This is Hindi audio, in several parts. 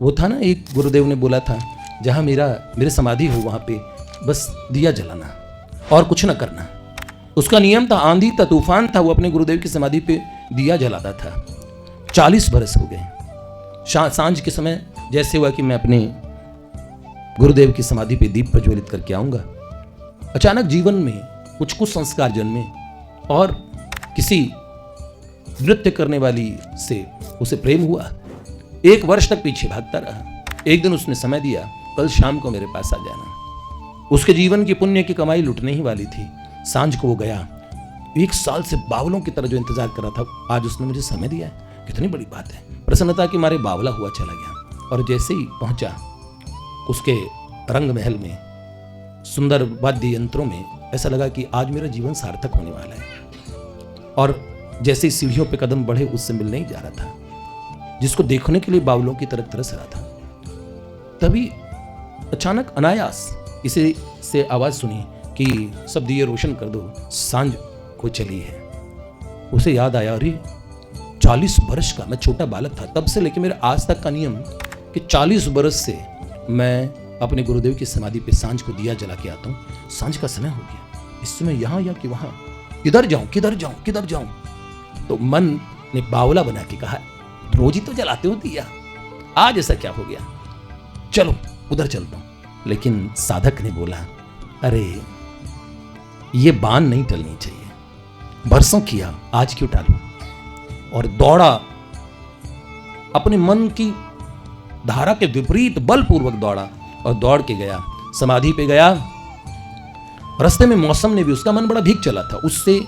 वो था ना, एक गुरुदेव ने बोला था, जहाँ मेरे समाधि हो वहाँ पे बस दिया जलाना और कुछ ना करना। उसका नियम था, आंधी था, तूफान था, वो अपने गुरुदेव की समाधि पे दिया जलाता था। 40 बरस हो गए। सांझ के समय जैसे हुआ कि मैं अपने गुरुदेव की समाधि पे दीप प्रज्वलित करके आऊंगा, अचानक जीवन में कुछ संस्कार जन्मे और किसी नृत्य करने वाली से उसे प्रेम हुआ। 1 वर्ष तक पीछे भागता रहा। एक दिन उसने समय दिया, कल शाम को मेरे पास आ जाना। उसके जीवन की पुण्य की कमाई लुटने ही वाली थी। सांझ को वो गया। 1 साल से बावलों की तरह जो इंतजार कर रहा था, आज उसने मुझे समय दिया है, कितनी बड़ी बात है। प्रसन्नता के मारे बावला हुआ चला गया और जैसे ही पहुंचा उसके रंग महल में, सुंदर वाद्य यंत्रों में, ऐसा लगा कि आज मेरा जीवन सार्थक होने वाला है। और जैसे ही सीढ़ियों पे कदम बढ़े, उससे मिलने ही जा रहा था, जिसको देखने के लिए बावलों की तरह तरस रहा था। तभी अचानक अनायास इसे से आवाज सुनी कि सब दिए रोशन कर दो, सांझ को चली है। उसे याद आया, अरे 40 बरस का मैं छोटा बालक था, तब से लेकर मेरे आज तक का नियम कि 40 बरस से मैं अपने गुरुदेव की समाधि पे सांझ को दिया जला के आता हूँ। सांझ का समय हो गया, इस समय यहाँ या कि वहाँ, किधर जाऊं किधर जाऊं किधर जाऊं। तो मन ने बावला बना के कहा, रोज ही तो जलाते हो दिया, आज ऐसा क्या हो गया, चलो उधर चलता हूं। लेकिन साधक ने बोला, अरे ये बान नहीं टलनी चाहिए, बरसों किया, आज क्यों टालूं। और दौड़ा, अपने मन की धारा के विपरीत बलपूर्वक दौड़ा और दौड़ के गया, समाधि पे गया। रास्ते में मौसम ने भी, उसका मन बड़ा भीग चला था, उससे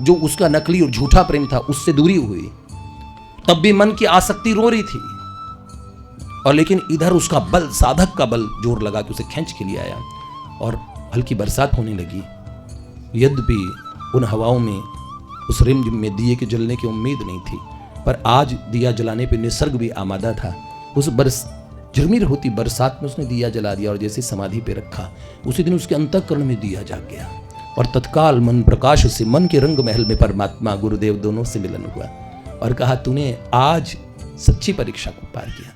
जो उसका नकली और झूठा प्रेम था उससे दूरी हुई। तब भी मन की आसक्ति रो रही थी, और लेकिन इधर उसका बल, साधक का बल जोर लगा कि उसे खींच के लिए आया और हल्की बरसात होने लगी। यद्यपि उन हवाओं में, उस रिमझिम में दिए के जलने की उम्मीद नहीं थी, पर आज दिया जलाने पे निसर्ग भी आमादा था। उस झिरमिर होती बरसात में उसने दिया जला दिया और जैसे समाधि पे रखा, उसी दिन उसके अंतःकरण में दिया जाग गया और तत्काल मन प्रकाश से मन के रंग महल में परमात्मा गुरुदेव दोनों से मिलन हुआ और कहा, तूने आज सच्ची परीक्षा को पार किया।